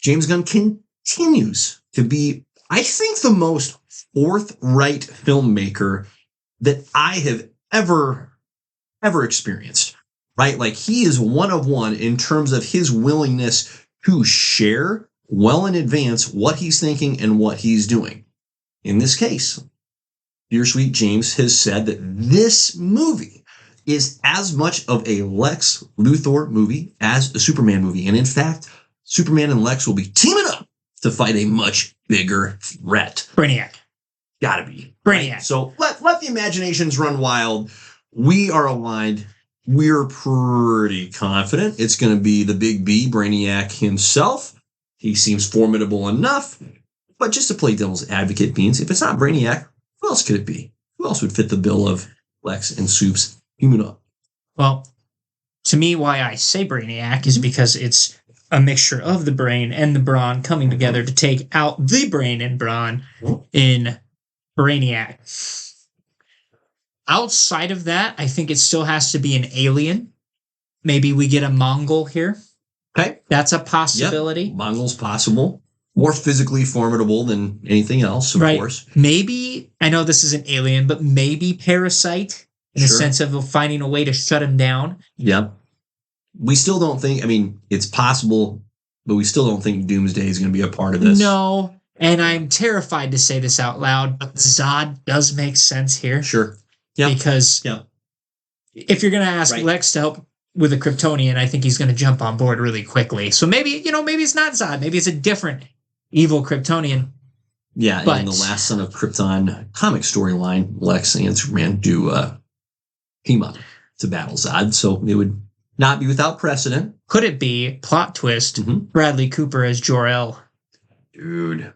James Gunn continues to be, I think, the most forthright filmmaker that I have ever experienced, right? Like, he is one of one in terms of his willingness to share well in advance what he's thinking and what he's doing. In this case, Dear Sweet James has said that this movie is as much of a Lex Luthor movie as a Superman movie. And in fact, Superman and Lex will be teaming up to fight a much bigger threat. Brainiac. Gotta be. Brainiac. Right? So let the imaginations run wild. We are aligned. We're pretty confident it's going to be the big B, Brainiac himself. He seems formidable enough. But just to play devil's advocate, Beans, if it's not Brainiac, who else could it be? Who else would fit the bill of Lex and Soup's human up? Well, to me, why I say Brainiac is because it's a mixture of the brain and the brawn coming together to take out the brain and brawn in Brainiac. Outside of that, I think it still has to be an alien. Maybe we get a Mongol here. Okay. That's a possibility. Yep. Mongol's possible. More physically formidable than anything else, of course. Maybe, I know this is an alien, but maybe Parasite in the sense of finding a way to shut him down. Yep. We still don't think, I mean, it's possible, but we still don't think Doomsday is going to be a part of this. No, and I'm terrified to say this out loud, but Zod does make sense here. Sure. Yeah. Because if you're going to ask Lex to help with a Kryptonian, I think he's going to jump on board really quickly. So maybe, maybe it's not Zod. Maybe it's a different evil Kryptonian. Yeah, but in the Last Son of Krypton comic storyline, Lex and Superman do team up to battle Zod. So it would not be without precedent. Could it be, plot twist, Bradley Cooper as Jor-El? Dude.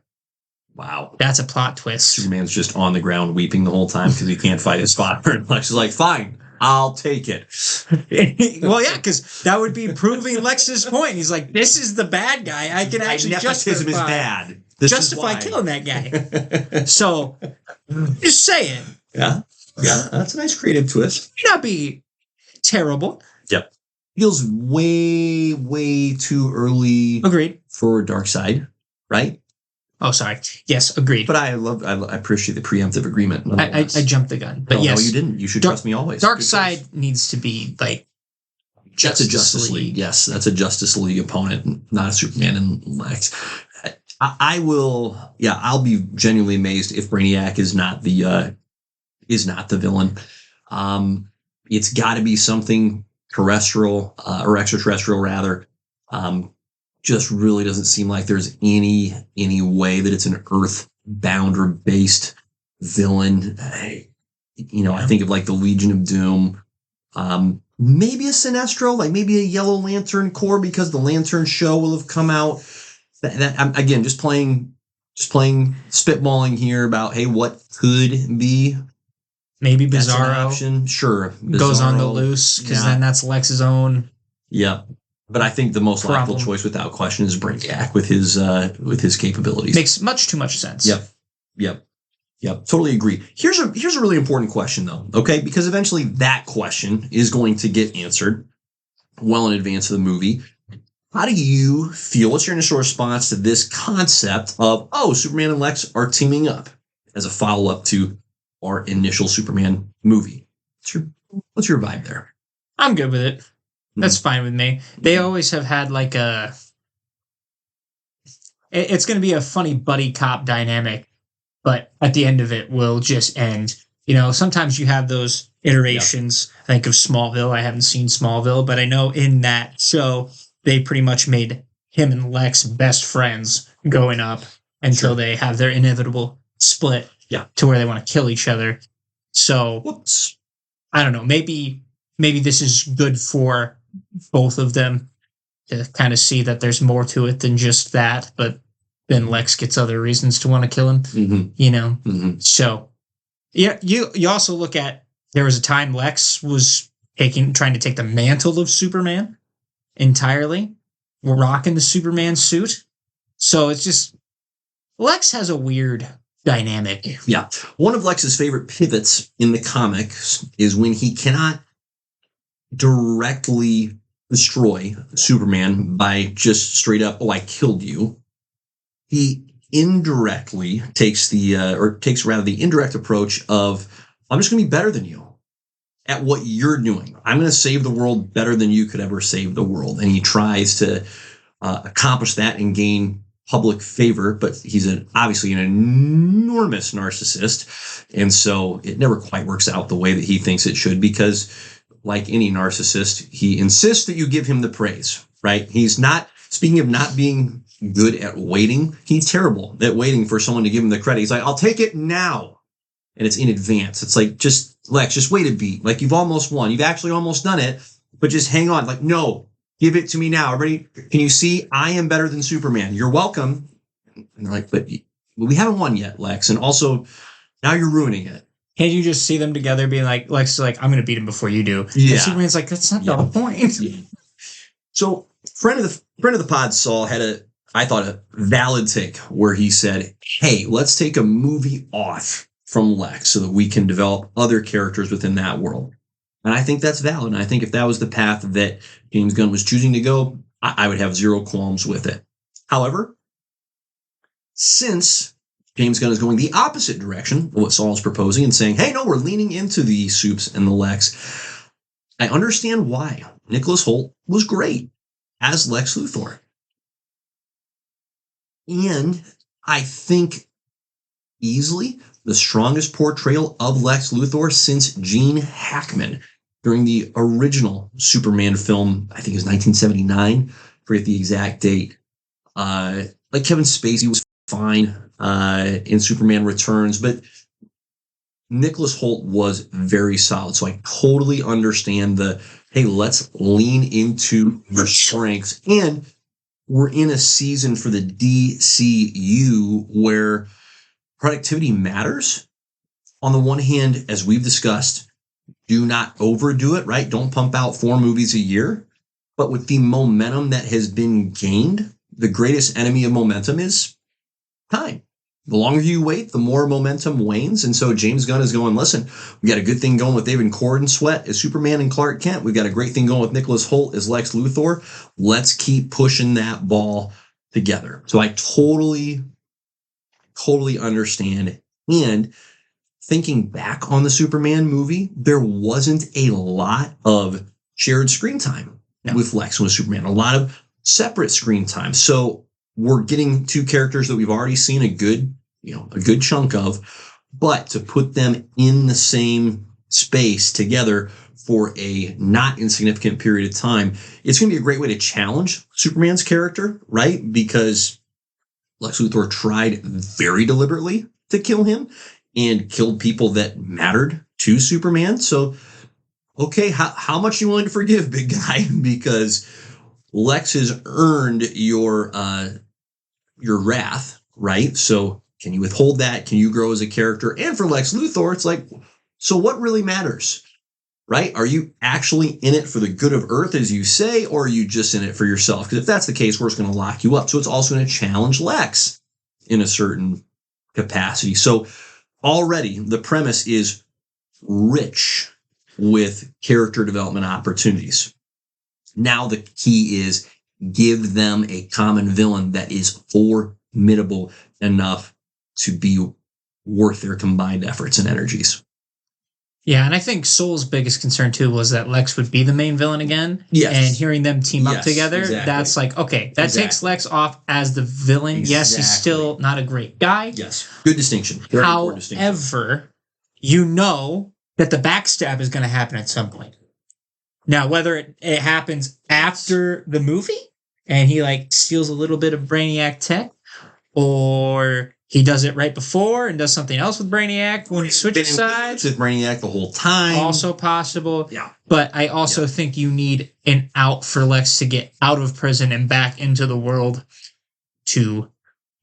Wow. That's a plot twist. Superman's just on the ground weeping the whole time because he can't fight his father. And Lex is like, fine, I'll take it. Well, yeah, because that would be proving Lex's point. He's like, this is the bad guy. I can actually nepotism is bad. Justify killing that guy. So, just saying. Yeah. Yeah, that's a nice creative twist. May not be terrible. Yep. Feels way, way too early. Agreed. For Darkseid, right? Oh, sorry. Yes, agreed. But I appreciate the preemptive agreement. I jumped the gun. But yes. No, you didn't. You should trust me always. Darkseid needs to be like that's a Justice League. Yes, that's a Justice League opponent, not a Superman and Lex. I'll be genuinely amazed if Brainiac is not the villain. It's got to be something terrestrial or extraterrestrial rather. Just really doesn't seem like there's any way that it's an Earth-bound or based villain. I think of like the Legion of Doom. Maybe a Sinestro, like maybe a Yellow Lantern Corps, because the Lantern show will have come out. That again, just playing, spitballing here about, hey, what could be? Maybe Bizarro. Option. Sure. Bizarro goes on the loose, because then that's Lex's own. Yeah. But I think the most logical choice, without question, is Brainiac with his capabilities. Makes much too much sense. Yep. Totally agree. Here's a really important question, though. Okay, because eventually that question is going to get answered well in advance of the movie. How do you feel? What's your initial response to this concept of Superman and Lex are teaming up as a follow up to our initial Superman movie? What's your vibe there? I'm good with it. That's fine with me. They always have had like it's going to be a funny buddy cop dynamic, but at the end of it will just end. Sometimes you have those iterations. Yep. I think of Smallville. I haven't seen Smallville, but I know in that show, they pretty much made him and Lex best friends going up until they have their inevitable split to where they want to kill each other. So, I don't know. Maybe this is good for both of them to kind of see that there's more to it than just that, but then Lex gets other reasons to want to kill him, So, yeah, you also look at, there was a time Lex was trying to take the mantle of Superman entirely. We're rocking the Superman suit. So it's just, Lex has a weird dynamic. Yeah. One of Lex's favorite pivots in the comics is when he cannot directly destroy Superman by just straight up, oh, I killed you, he indirectly takes the indirect approach of, I'm just going to be better than you at what you're doing. I'm going to save the world better than you could ever save the world. And he tries to accomplish that and gain public favor, but he's obviously an enormous narcissist. And so it never quite works out the way that he thinks it should, because like any narcissist, he insists that you give him the praise, right? He's not, speaking of not being good at waiting, he's terrible at waiting for someone to give him the credit. He's like, I'll take it now. And it's in advance. It's like, Lex, just wait a beat. Like, you've almost won. You've actually almost done it, but just hang on. Like, no, give it to me now. Everybody, can you see? I am better than Superman. You're welcome. And they're like, but we haven't won yet, Lex. And also, now you're ruining it. Can't you just see them together being like, Lex is like, I'm going to beat him before you do. Yeah. And Superman's like, that's not the point. Yeah. So, friend of the pod, Saul, had I thought, a valid take where he said, hey, let's take a movie off from Lex so that we can develop other characters within that world. And I think that's valid. And I think if that was the path that James Gunn was choosing to go, I would have zero qualms with it. However, since James Gunn is going the opposite direction of what Saul's proposing and saying, hey, no, we're leaning into the Supes and the Lex, I understand why Nicholas Hoult was great as Lex Luthor. And I think easily the strongest portrayal of Lex Luthor since Gene Hackman during the original Superman film. I think it was 1979. Forget the exact date. Like, Kevin Spacey was fine in Superman Returns, but Nicholas Hoult was very solid. So I totally understand hey, let's lean into your strengths. And we're in a season for the DCU where productivity matters. On the one hand, as we've discussed, do not overdo it, right? Don't pump out 4 movies a year. But with the momentum that has been gained, the greatest enemy of momentum is time. The longer you wait, the more momentum wanes. And so James Gunn is going, listen, we got a good thing going with David Corenswet as Superman and Clark Kent. We've got a great thing going with Nicholas Hoult as Lex Luthor. Let's keep pushing that ball together. So I totally understand. And thinking back on the Superman movie, there wasn't a lot of shared screen time with Lex and with Superman, a lot of separate screen time. So we're getting 2 characters that we've already seen a good chunk of, but to put them in the same space together for a not insignificant period of time, it's going to be a great way to challenge Superman's character, right? Because Lex Luthor tried very deliberately to kill him and killed people that mattered to Superman. So, okay, how much are you willing to forgive, big guy? Because Lex has earned your wrath, right? So can you withhold that? Can you grow as a character? And for Lex Luthor, it's like, so what really matters, right? Are you actually in it for the good of Earth, as you say, or are you just in it for yourself? Because if that's the case, we're just going to lock you up. So it's also going to challenge Lex in a certain capacity. So already the premise is rich with character development opportunities. Now the key is give them a common villain that is formidable enough to be worth their combined efforts and energies. Yeah, and I think Soul's biggest concern too was that Lex would be the main villain again. Yes. And hearing them team up together, exactly. That's like, okay, that takes Lex off as the villain. Exactly. Yes, he's still not a great guy. Yes. Good distinction. Very important distinction. However, you know that the backstab is going to happen at some point. Now, whether it happens after the movie and he like steals a little bit of Brainiac tech, or he does it right before and does something else with Brainiac when he switches sides. With Brainiac the whole time. Also possible. Yeah. But I also think you need an out for Lex to get out of prison and back into the world to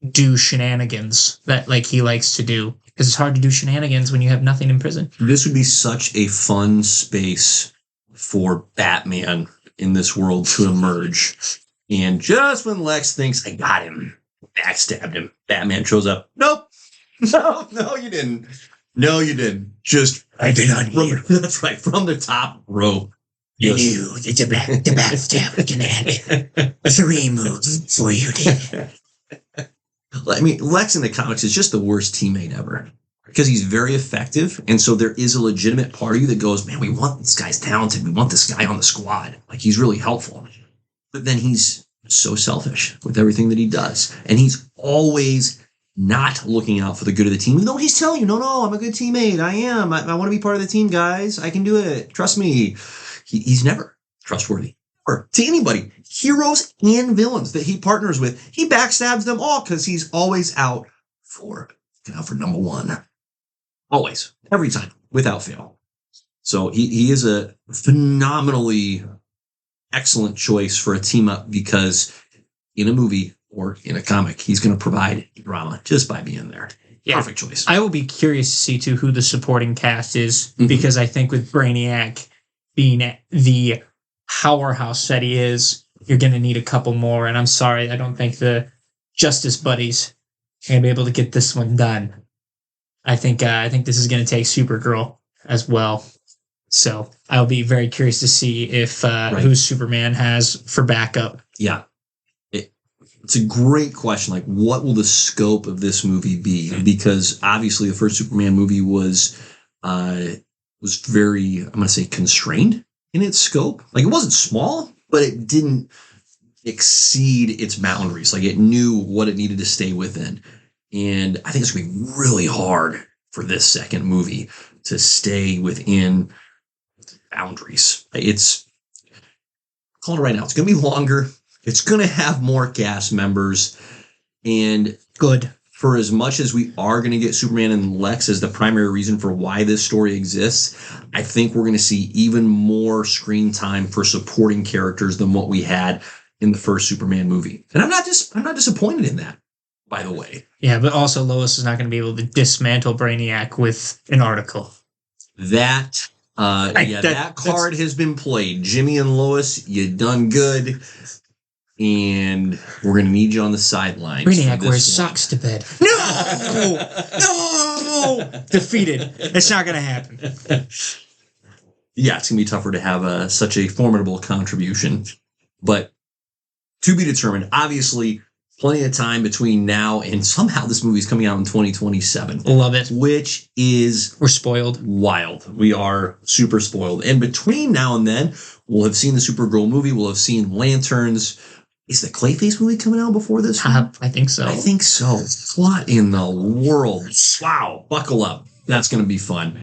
do shenanigans that like he likes to do. Because it's hard to do shenanigans when you have nothing in prison. This would be such a fun space for Batman in this world to emerge. And just when Lex thinks, I got him, backstabbed him, Batman shows up. Nope. No, you didn't. No, you didn't. Just, I did not hear. That's right. From the top rope. You knew that the backstab command 3 moves before you did. I mean, Lex in the comics is just the worst teammate ever because he's very effective. And so there is a legitimate part of you that goes, man, we want this guy's talented. We want this guy on the squad. Like, he's really helpful. But then he's so selfish with everything that he does. And he's always not looking out for the good of the team. Even though he's telling you, no, I'm a good teammate. I am. I want to be part of the team, guys. I can do it. Trust me. He's never trustworthy. Or to anybody, heroes and villains that he partners with, he backstabs them all because he's always out for number one. Always. Every time. Without fail. So he is a phenomenally excellent choice for a team up because in a movie or in a comic, he's going to provide drama just by being there. Yeah. Perfect choice. I will be curious to see, too, who the supporting cast is because I think with Brainiac being the powerhouse that he is, you're going to need a couple more. And I'm sorry, I don't think the Justice Buddies are going to be able to get this one done. I think this is going to take Supergirl as well. So I'll be very curious to see if who Superman has for backup. Yeah. It's a great question. Like, what will the scope of this movie be? Because obviously the first Superman movie was very, I'm going to say, constrained in its scope. Like, it wasn't small, but it didn't exceed its boundaries. Like, it knew what it needed to stay within. And I think it's going to be really hard for this second movie to stay within boundaries. It's, calling it right now, it's going to be longer. It's going to have more cast members. And good. For as much as we are going to get Superman and Lex as the primary reason for why this story exists, I think we're going to see even more screen time for supporting characters than what we had in the first Superman movie. And I'm not disappointed in that, by the way. Yeah, but also Lois is not going to be able to dismantle Brainiac with an article. That card has been played. Jimmy and Lois, you done good. And we're going to need you on the sidelines. Brainiac wears socks to bed. No! Defeated. It's not going to happen. Yeah, it's going to be tougher to have such a formidable contribution. But to be determined, obviously, plenty of time between now and somehow this movie is coming out in 2027. Love it. Which is... We're spoiled. Wild. We are super spoiled. And between now and then, we'll have seen the Supergirl movie. We'll have seen Lanterns. Is the Clayface movie coming out before this one? I think so. I think so. What in the world? Wow. Buckle up. That's going to be fun.